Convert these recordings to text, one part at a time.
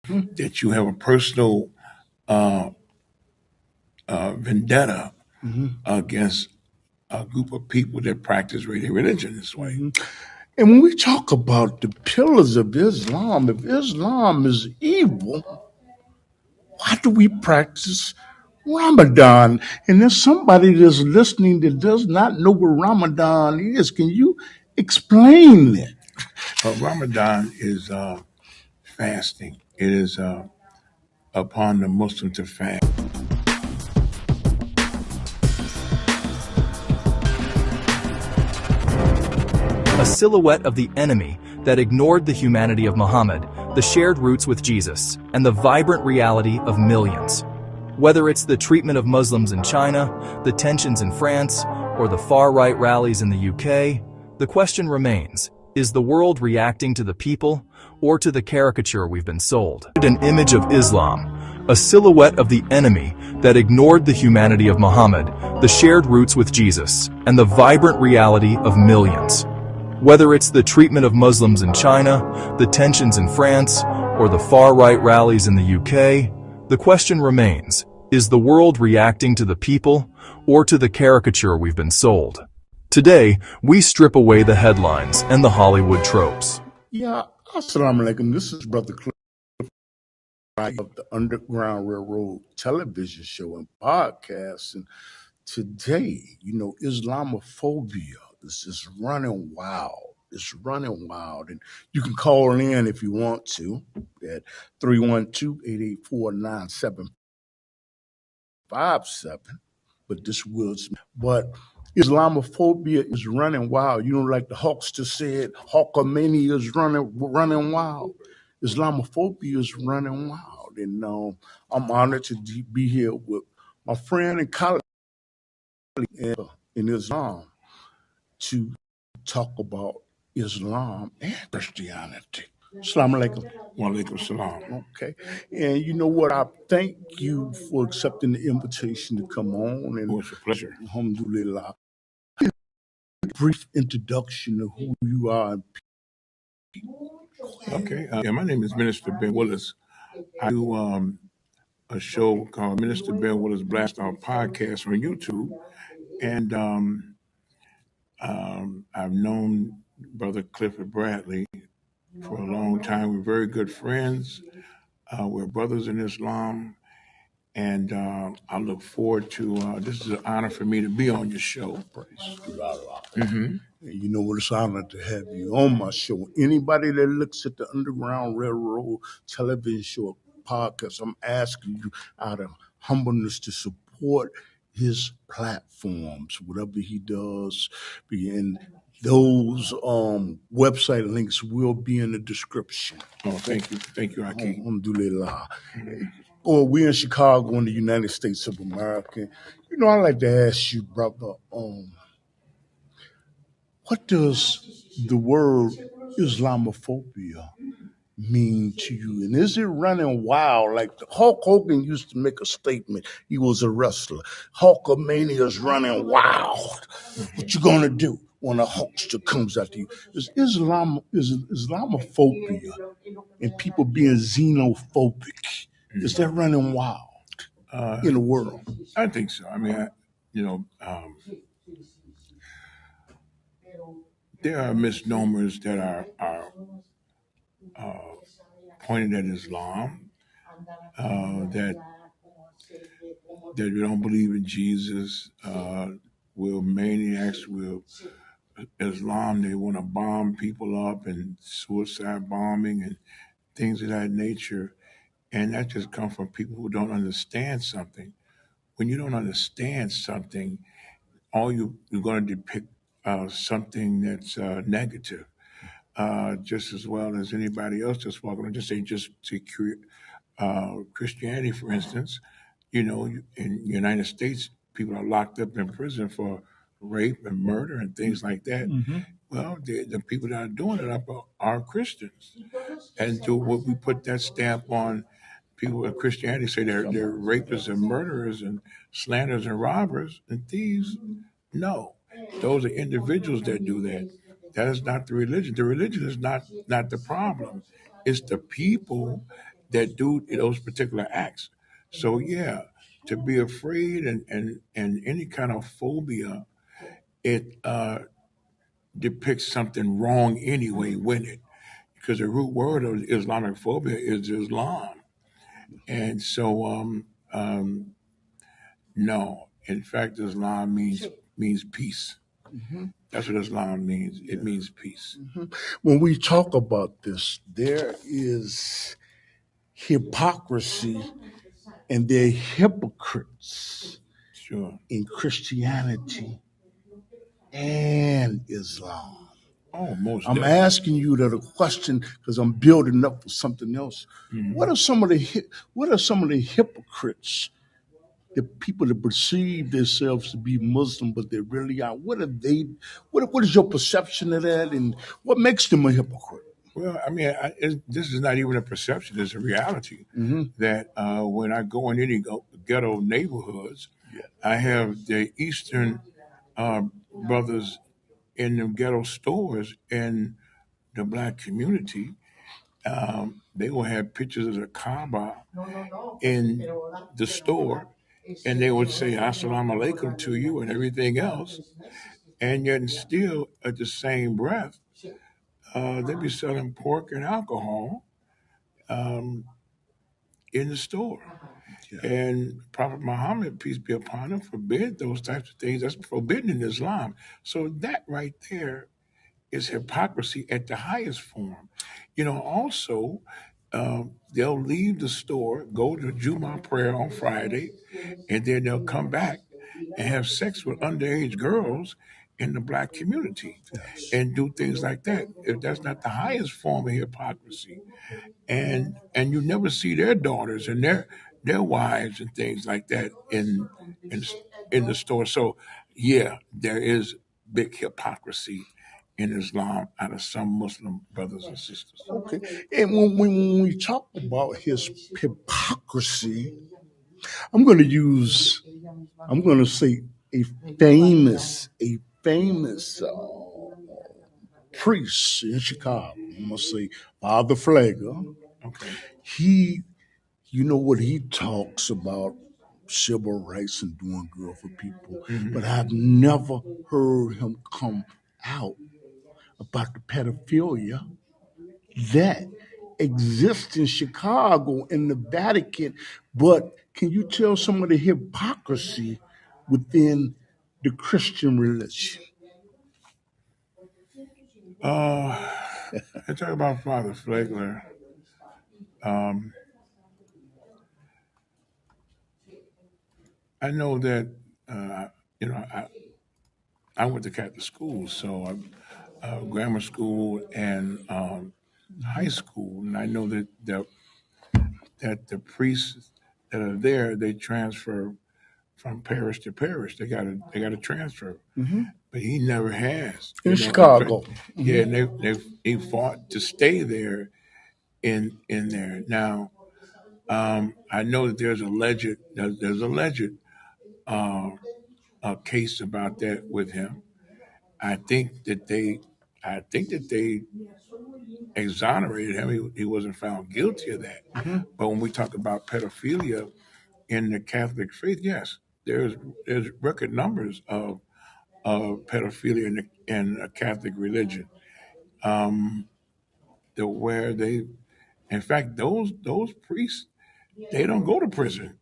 that you have a personal uh, vendetta against a group of people that practice their religion this way. And when we talk about the pillars of Islam, if Islam is evil, why do we practice Ramadan? And there's somebody that's listening that does not know what Ramadan is. Can you explain it? Ramadan is fasting. It is upon the Muslim to fast. A silhouette of the enemy that ignored the humanity of Muhammad, the shared roots with Jesus, and the vibrant reality of millions. Whether it's the treatment of Muslims in China, the tensions in France, or the far-right rallies in the UK, the question remains, is the world reacting to the people or to the caricature we've been sold? An image of Islam, a silhouette of the enemy that ignored the humanity of Muhammad, the shared roots with Jesus, and the vibrant reality of millions. Whether it's the treatment of Muslims in China, the tensions in France, or the far-right rallies in the UK, the question remains, is the world reacting to the people or to the caricature we've been sold? Today, we strip away the headlines and the Hollywood tropes. Yeah, assalamu alaikum. This is Brother Cliff of the Underground Railroad television show and podcast. And today, Islamophobia is just running wild. It's running wild. And you can call in if you want to at 312-884-9757. But Islamophobia is running wild. You know, like the Hawkster said, Hawkamania is running wild. Islamophobia is running wild. And I'm honored to be here with my friend and colleague in Islam to talk about Islam and Christianity. Assalamu alaikum. Wa alaikum salam. Okay. And you know what? I thank you for accepting the invitation to come on. And it's a pleasure. alhamdulillah. Brief introduction of who you are. Okay. My name is Minister Ben Willis. I do a show called Minister Ben Willis Blast Out Podcast on YouTube. And I've known Brother Clifford Bradley for a long time. We're very good friends. We're brothers in Islam. And I look forward to this is an honor for me to be on your show. You know what? It's an honor to have you on my show. Anybody that looks at the Underground Railroad television show podcast, I'm asking you out of humbleness to support his platforms, whatever he does. And those website links will be in the description. Oh, thank you. Thank you, Aki. Alhamdulillah. Or we're in Chicago in the United States of America. You know, I'd like to ask you, brother, what does the word Islamophobia mean to you? And is it running wild? Like Hulk Hogan used to make a statement. He was a wrestler. Hulkamania is running wild. What you gonna do when a Hulkster comes after you? Is Islamophobia and people being xenophobic? Is that running wild in the world? I think so. I mean, there are misnomers that are pointed at Islam, that we don't believe in Jesus. We're maniacs. We're Islam. They want to bomb people up and suicide bombing and things of that nature. And that just comes from people who don't understand something. When you don't understand something, you're going to depict something that's negative, just as well as anybody else that's walking around. Just take Christianity, for instance. You know, in the United States, people are locked up in prison for rape and murder and things like that. Well, the people that are doing it are Christians. And so what we put that stamp on people in Christianity, say they're rapists and murderers and slanderers and robbers and thieves. No, those are individuals that do that. That is not the religion. The religion is not the problem. It's the people that do those particular acts. So yeah, to be afraid and any kind of phobia, it depicts something wrong anyway with it, because the root word of Islamic phobia is Islam, and so no, in fact, Islam means peace. That's what Islam means. It means peace. When we talk about this, there is hypocrisy and there are hypocrites Sure. in Christianity and Islam. Oh, most I'm definitely. asking you that a question because I'm building up for something else. What are some of the hypocrites, the people that perceive themselves to be Muslim but they really are? What are they? What is your perception of that, and what makes them a hypocrite? Well, I mean, this is not even a perception; it's a reality. That when I go in any ghetto neighborhoods, I have the Eastern brothers in the ghetto stores in the black community. They will have pictures of the Kaaba in the store, and they would say "Assalamu alaikum" to you and everything else, and yet still at the same breath, they'd be selling pork and alcohol um, in the store. Yeah. And Prophet Muhammad, peace be upon him, forbid those types of things. That's forbidden in Islam. So that right there is hypocrisy at the highest form. Also, they'll leave the store, go to Jumu'ah prayer on Friday, and then they'll come back and have sex with underage girls in the black community Yes. and do things like that. If that's not the highest form of hypocrisy, and you never see their daughters and their wives and things like that in in the store. So yeah, there is big hypocrisy in Islam out of some Muslim brothers and sisters. Okay. And when we talk about his hypocrisy, I'm going to use, I'm going to say a famous priest in Chicago. I'm going to say Father Flagger. Okay. He, you know what he talks about civil rights and doing good for people, but Hmm. I've never heard him come out about the pedophilia that exists in Chicago in the Vatican. But can you tell some of the hypocrisy within the Christian religion? I talk about Father Flagler. Um, I know that you know I went to Catholic school, so grammar school and high school, and I know that the priests that are there, they transfer from parish to parish. They got to transfer, but he never has. In In fact, Chicago. yeah, and they fought to stay there in there. Now I know that there's alleged uh, a case about that with him. I think that they I think that they exonerated him. He wasn't found guilty of that. But when we talk about pedophilia in the Catholic faith, yes, there's record numbers of pedophilia in a Catholic religion. Um, where in fact, those priests, they don't go to prison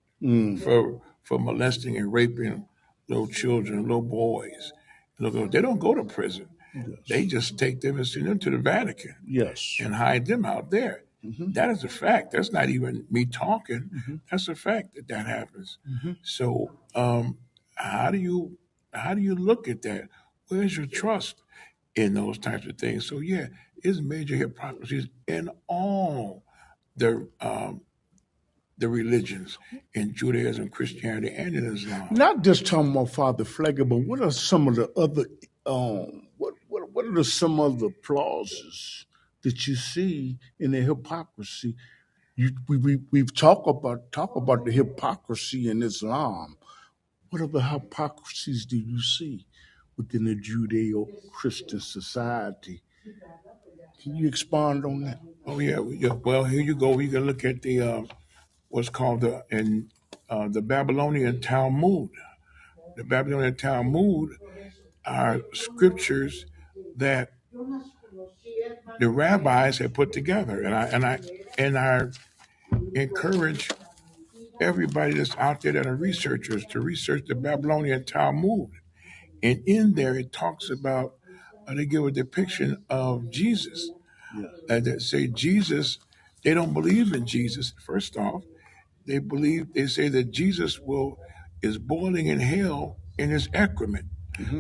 for molesting and raping little children, little boys. They don't go to prison. They Yes. just take them and send them to the Vatican Yes. and hide them out there. That is a fact. That's not even me talking. That's a fact that happens. So how do you look at that? Where's your trust in those types of things? So yeah, it's major hypocrisies in all the religions, in Judaism, Christianity, and in Islam. Not just talking about Father Flagger, but what are some of the other what are some of the clauses that you see in the hypocrisy? We've talked about the hypocrisy in Islam. What other hypocrisies do you see within the Judeo-Christian society? Can you expand on that? Oh yeah, well here you go. We can look at the what's called the Babylonian Talmud. The Babylonian Talmud are scriptures that the rabbis had put together, and I encourage everybody that's out there that are researchers to research the Babylonian Talmud. And in there, it talks about they give a depiction of Jesus, Yes. and that say Jesus. They don't believe in Jesus. First off, they say that Jesus is boiling in hell in his excrement,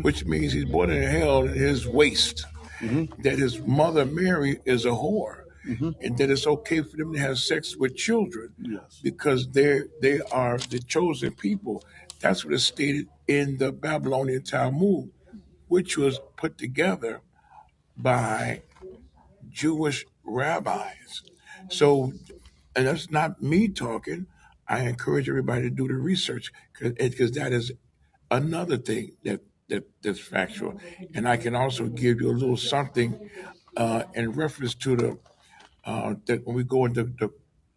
which means he's boiling in hell in his waste. That his mother Mary is a whore, and that it's okay for them to have sex with children Yes. because they are the chosen people. That's what is stated in the Babylonian Talmud, which was put together by Jewish rabbis. So, and that's not me talking. I encourage everybody to do the research because that is another thing that's factual. And I can also give you a little something in reference to that when we go into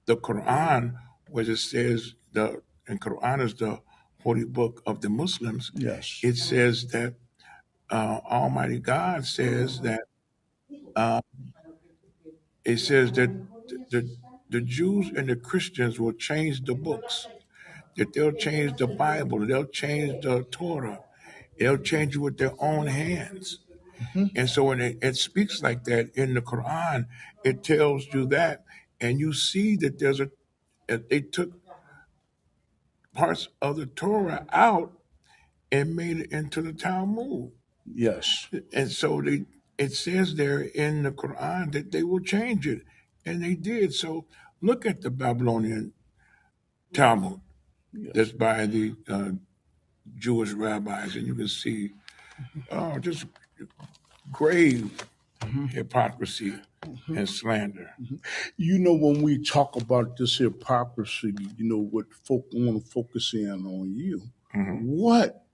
the Quran, where it says and Quran is the holy book of the Muslims. Yes. It says that Almighty God says that uh, it says that the the Jews and the Christians will change the books, that they'll change the Bible, they'll change the Torah, they'll change it with their own hands. And so when it speaks like that in the Quran, it tells you that, and you see that they took parts of the Torah out and made it into the Talmud. Yes. And so it says there in the Quran that they will change it, and they did. So look at the Babylonian Talmud that's Yes. by the Jewish rabbis, and you can see just grave hypocrisy and slander. You know, when we talk about this hypocrisy, you know, what folk want to focus in on you. Mhm. What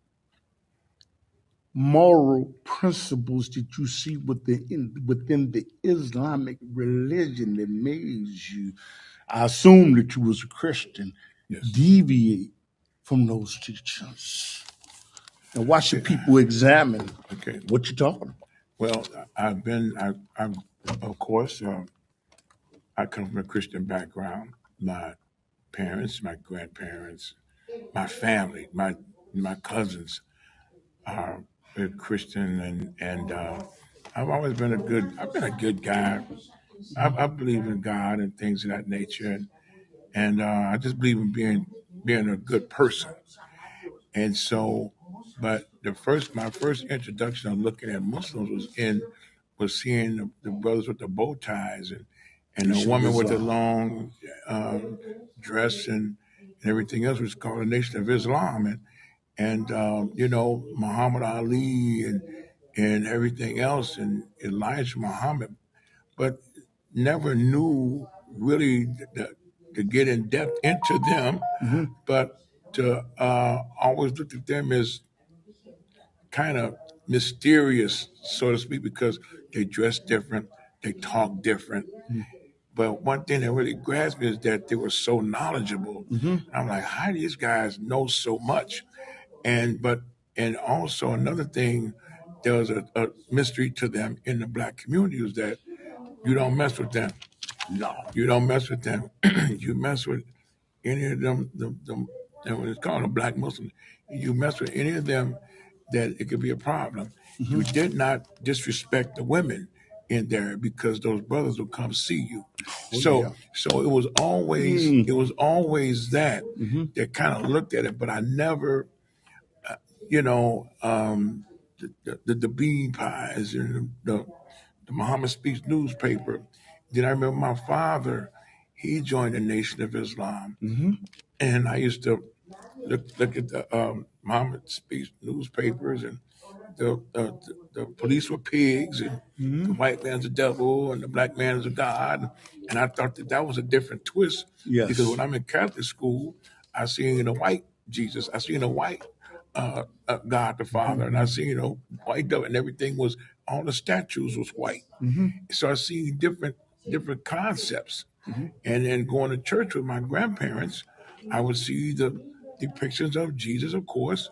moral principles did you see within the Islamic religion that made you, I assume that you was a Christian, Yes. deviate from those teachings? And why should people examine Okay. what you're talking about? Well, I'm, of course, I come from a Christian background. My parents, my grandparents, my family, my cousins are Christian, and I've been a good guy. I believe in God and things of that nature, and I just believe in being a good person. And so, but my first introduction of looking at Muslims was seeing the brothers with the bow ties and the Nation of woman with the Islam. long dress and everything else, which is called the Nation of Islam, and you know Muhammad Ali and everything else, and Elijah Muhammad, but never knew really to get in depth into them, but to always look at them as kind of mysterious, so to speak, because they dress different, they talk different. But one thing that really grasped me is that they were so knowledgeable. I'm like, how do these guys know so much? And also another thing, there was a mystery to them in the black community was that you don't mess with them. No. You don't mess with them. You mess with any of them, and when it's called a black Muslim, you mess with any of them, that it could be a problem. You did not disrespect the women in there because those brothers will come see you. Oh, yeah. So it was always that kind of looked at it, but I never, you know, the bean pies and the Muhammad Speaks newspaper. Then I remember my father, he joined the Nation of Islam, and I used to look at the Muhammad Speaks newspapers, and the police were pigs, and the white man's a devil, and the black man is a god. And I thought that was a different twist because Yes. when I'm in Catholic school, I seen a white Jesus, I seen a white God the Father, and I seen white dove, and everything was all the statues was white. So I seen different concepts, and then going to church with my grandparents, I would see the depictions of Jesus, of course,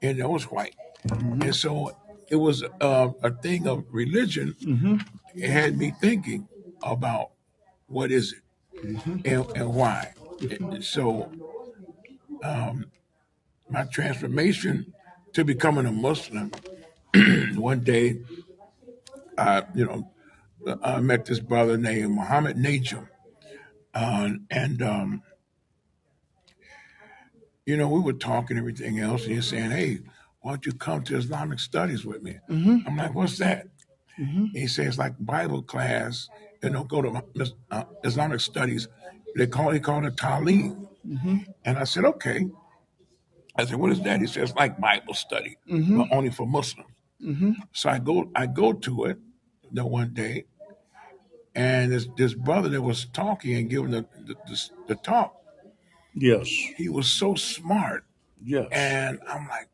and that was white. And so it was a thing of religion. It had me thinking about what is it and why. So my transformation to becoming a Muslim, one day, I met this brother named Muhammad Najum. And we were talking everything else, and he's saying, "Hey, why don't you come to Islamic studies with me?" I'm like, "What's that?" He says, "Like Bible class, go to Islamic studies. He called it Talim." And I said, "Okay." I said, "What is that?" He says, "Like Bible study, but only for Muslims." So I go to it the one day, and this brother that was talking and giving the talk, Yes. he was so smart. Yes. And I'm like,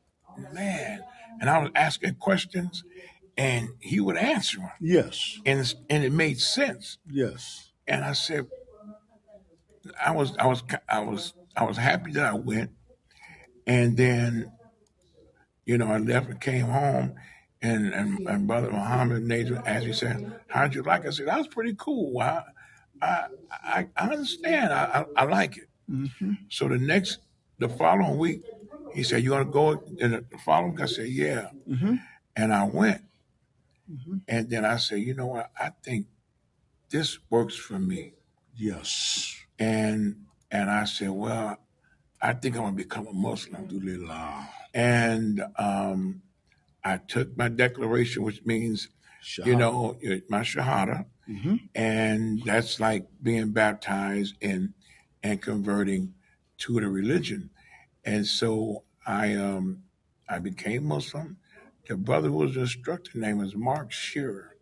man. And I was asking questions, and he would answer them, Yes. and it made sense. Yes. And I said, I was happy that I went, and then I left and came home, and brother Muhammad Nader asked me, said, "How'd you like it?" I said, "That was pretty cool. I understand. I like it." So the following week, he said, "You want to go?" And the following week, I said, "Yeah." And I went, and then I said, "You know what? I think this works for me." Yes. And I said, "Well, I think I'm gonna become a Muslim." Alhamdulillah. And I took my declaration, which means, my shahada, and that's like being baptized and converting to the religion. And so I became Muslim. The brother who was the instructor name was Mark Shearer.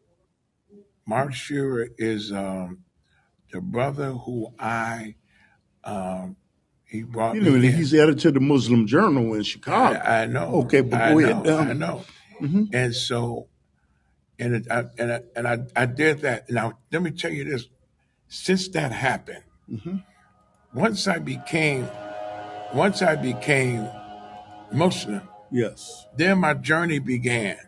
Mark Shearer is the brother who he brought me in. He's editor of the Muslim Journal in Chicago. I know. Okay, but I go ahead. know. I know. And so I did that. Now let me tell you this. Since that happened, once I became Muslim, Yes. then my journey began.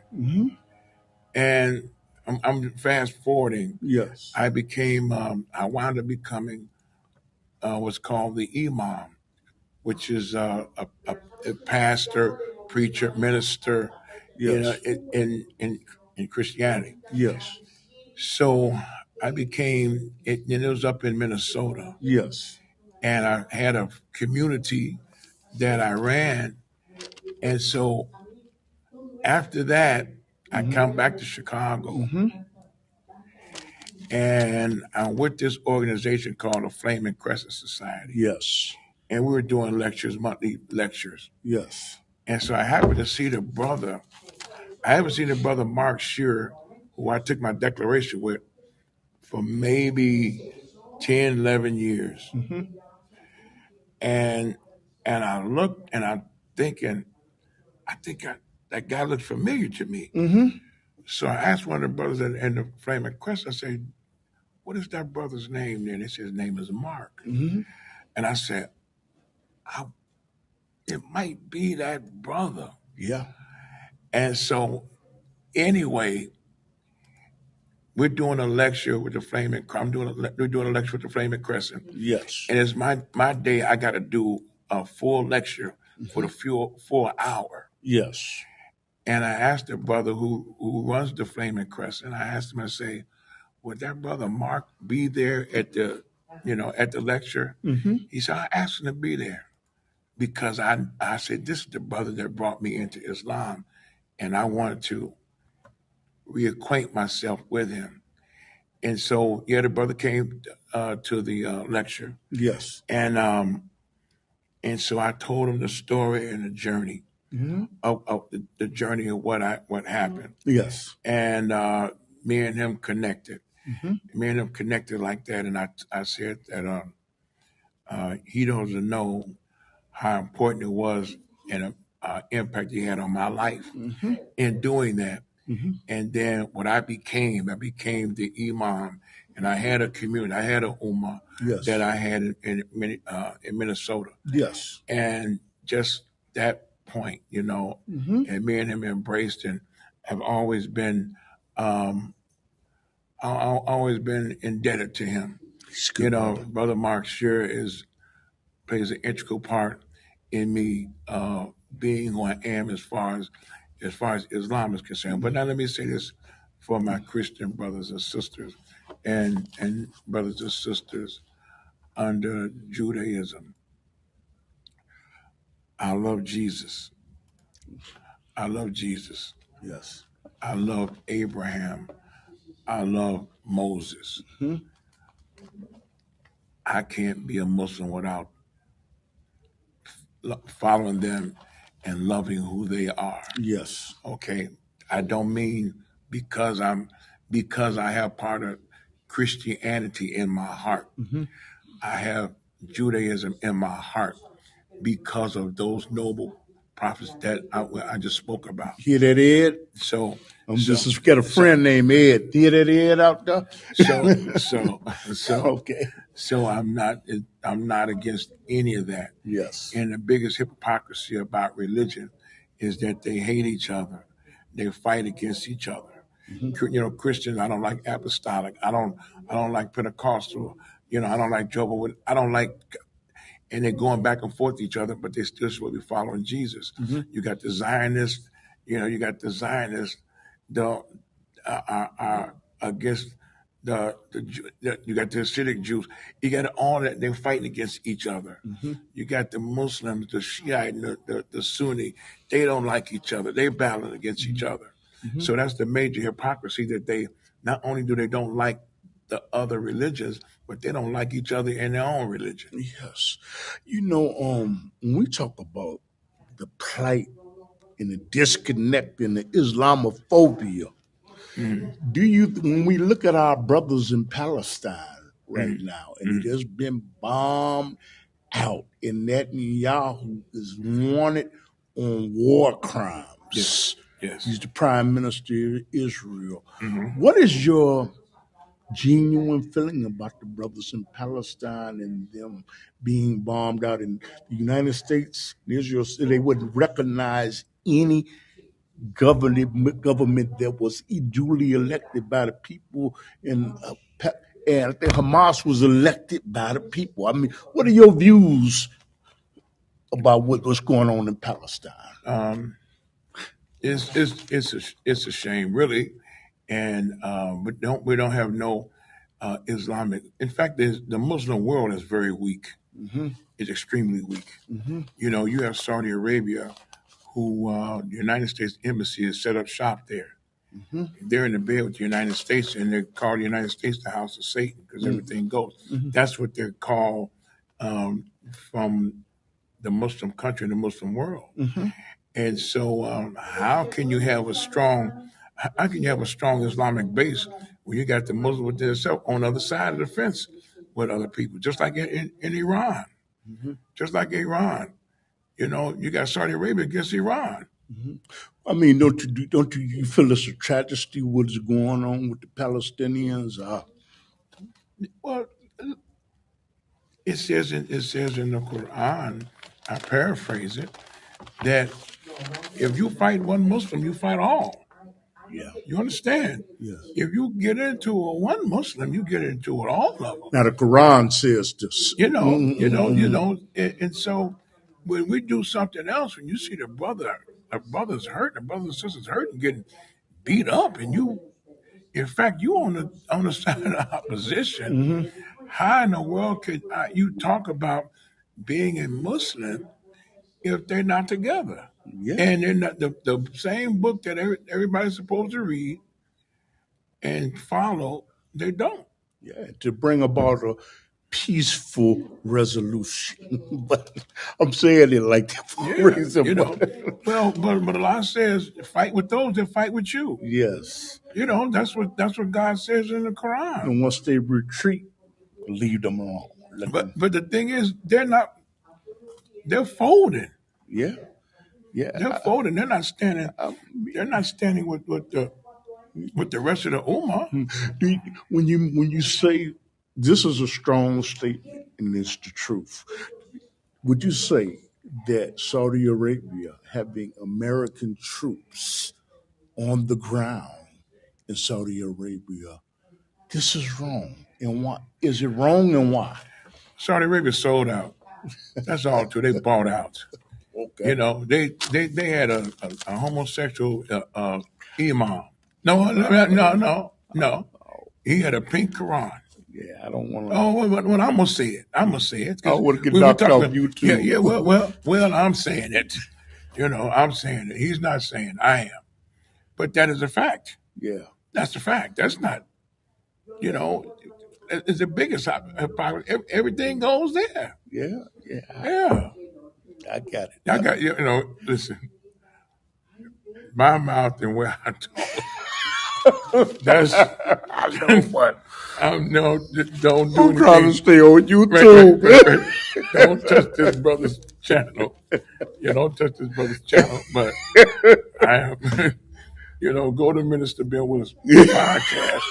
And I'm fast forwarding. Yes. I wound up becoming what's called the imam, which is a pastor, preacher, minister, Yes. in Christianity. Yes. So I became it, and it was up in Minnesota, Yes. and I had a community that I ran, and so after that, I come back to Chicago, and I'm with this organization called the Flaming Crescent Society, Yes. and we were doing lectures, monthly lectures. Yes. And so I happened to see the brother. I haven't seen the brother Mark Shearer, who I took my declaration with for maybe 10, 11 years. And I looked and I'm thinking, that guy looks familiar to me. So I asked one of the brothers in the Flaming Crest, I said, "What is that brother's name there?" And they said his name is Mark. And I said, "It might be that brother." Yeah. And so anyway, we're doing a lecture with the Flaming. We're doing a lecture with the Flaming Crescent, Yes. and it's my day. I got to do a full lecture for the full hour. Yes. And I asked the brother who runs the Flaming Crescent. I asked him, I say, "Would that brother Mark be there at the lecture?" He said, "I asked him to be there because I said this is the brother that brought me into Islam, and I wanted to reacquaint myself with him." And so, yeah, the brother came to the lecture, Yes. and so I told him the story and the journey of the journey of what happened, Yes. and me and him connected. Me and him connected like that, and I said that he doesn't know how important it was, and impact he had on my life in doing that. And then what I became the imam, and I had a community, I had a ummah Yes. that I had in Minnesota. Yes. And just that point, and me and him embraced and have always been, always been indebted to him. It's good, brother. Brother Mark sure plays an integral part in me being who I am as far as Islam is concerned. But now let me say this for my Christian brothers and sisters and brothers and sisters under Judaism. I love Jesus. I love Jesus. Yes. I love Abraham. I love Moses. I can't be a Muslim without following them and loving who they are. Yes. Okay. I don't mean because I have part of Christianity in my heart. I have Judaism in my heart because of those noble prophets that I just spoke about. Hear that, Ed? So just got a friend named Ed. Hear that, Ed, out there? So Okay. So I'm not against any of that. Yes. And the biggest hypocrisy about religion is that they hate each other. They fight against each other. Christians, I don't like apostolic. I don't like Pentecostal. I don't like Jehovah's Witness. I don't like, and they're going back and forth with each other, but they still supposed to be following Jesus. You got the Zionists. You got the Zionists. The against you got the Hasidic Jews. You got all that. They're fighting against each other. You got the Muslims, the Shiite, and the Sunni. They don't like each other. They're battling against each other. So that's the major hypocrisy, that they not only do they don't like the other religions, but they don't like each other in their own religion. Yes. When we talk about the plight and the disconnect and the Islamophobia, when we look at our brothers in Palestine right now, and it has been bombed out, and Netanyahu is wanted on war crimes. Yes. He's the prime minister of Israel. What is your genuine feeling about the brothers in Palestine and them being bombed out in the United States and Israel? So they wouldn't recognize any government that was duly elected by the people, and I think Hamas was elected by the people. I mean, what are your views about what's going on in Palestine? It's a shame, really, and we don't have no Islamic. In fact, the Muslim world is very weak. It's extremely weak. You have Saudi Arabia, who the United States Embassy has set up shop there. They're in the bed with the United States, and they call the United States the house of Satan because everything goes. That's what they're called from the Muslim country, the Muslim world. And so, how can you have a strong Islamic base when you got the Muslims with themselves on the other side of the fence with other people, just like in Iran, just like Iran. You got Saudi Arabia against Iran. I mean, don't you feel it's a tragedy what's going on with the Palestinians? Well, it says in the Quran, I paraphrase it, that if you fight one Muslim, you fight all. Yeah. You understand? Yes. If you get into one Muslim, you get into it all of them. Now the Quran says this. And so when we do something else, when you see the brothers hurt, the brothers and sisters hurt and getting beat up, and in fact, you on the side of the opposition, how in the world could you talk about being a Muslim if they're not together? Yeah. And they're not the same book that everybody's supposed to read and follow, they don't. Yeah, to bring about a peaceful resolution. But I'm saying it like that for a reason. Well, but Allah says, fight with those that fight with you. Yes. That's what God says in the Quran. And once they retreat, leave them alone. But the thing is, they're folding. Yeah. Yeah. They're folding. They're not standing. They're not standing with the rest of the ummah. When you say this is a strong statement and it's the truth, would you say that Saudi Arabia having American troops on the ground in Saudi Arabia, this is wrong? And why is it wrong and why? Saudi Arabia sold out. That's all too. They bought out. Okay. You know, they had a homosexual imam. No. He had a pink Quran. Yeah, I don't want to. Oh, well, I'm gonna say it. I'm gonna say it I because want to get we were knocked talking off about. YouTube. Yeah. Well. I'm saying it. You know, I'm saying it. He's not saying I am, but that is a fact. Yeah. That's a fact. That's not. You know, it's the biggest. Everything goes there. Yeah. Yeah. I got it. I got you know. Listen, my mouth and where I talk. That's. I know, but No, don't do I'm trying to anything. stay on YouTube. Right. Don't touch this brother's channel. You don't touch this brother's channel. But I am, go to Minister Bill Willis podcast.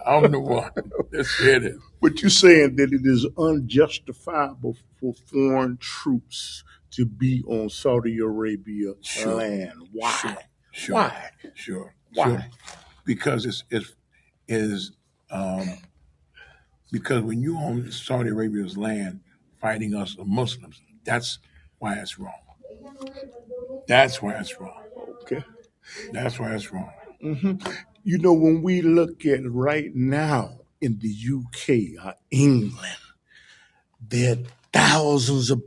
I'm the one that said it. But you're saying that it is unjustifiable for foreign troops to be on Saudi Arabia land. Why? Sure. Why? Sure. Why? Because because when you own Saudi Arabia's land fighting us, the Muslims, that's why it's wrong. That's why it's wrong. Okay. That's why it's wrong. You know, when we look at right now in the UK or England, there are thousands of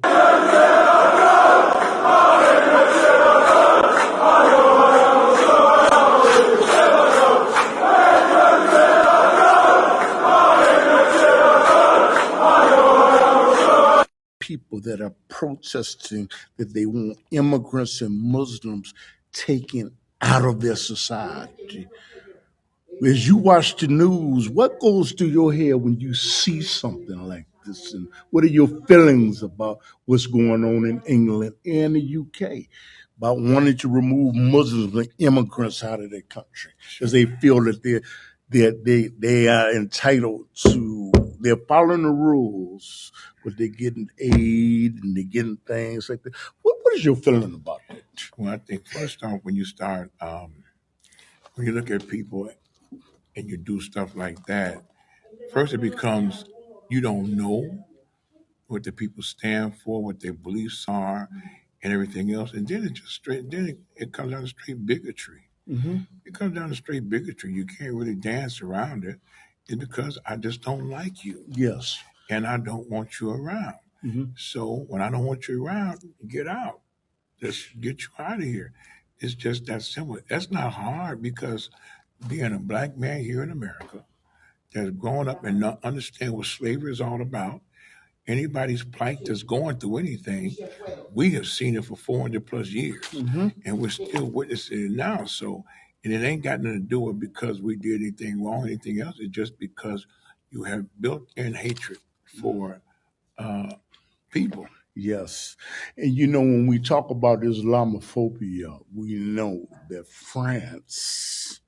people that are protesting that they want immigrants and Muslims taken out of their society. As you watch the news, what goes through your head when you see something like this? And what are your feelings about what's going on in England and the UK about wanting to remove Muslims and immigrants out of their country because they feel that they are entitled to, they're following the rules, but they're getting aid and they're getting things like that. What is your feeling about that? Well, I think first off, when you start, when you look at people and you do stuff like that, first it becomes you don't know what the people stand for, what their beliefs are, and everything else, and then it just straight. Then it comes down to straight bigotry. It comes down to straight bigotry. You can't really dance around it. It's because I just don't like you. Yes. And I don't want you around. So when I don't want you around, get out. Just get you out of here. It's just that simple. That's not hard because being a black man here in America that's growing up and not understand what slavery is all about, anybody's plight that's going through anything, we have seen it for 400 plus years, and we're still witnessing it now. So, and it ain't got nothing to do with because we did anything wrong, anything else. It's just because you have built-in hatred for people. Yes. And you know, when we talk about Islamophobia, we know that France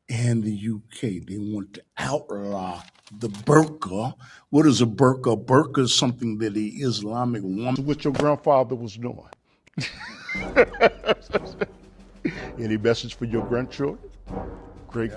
and the UK, they want to outlaw the burqa. What is a burqa? A burqa is something that the Islamic woman, what your grandfather was doing. Any message for your grandchildren? Great.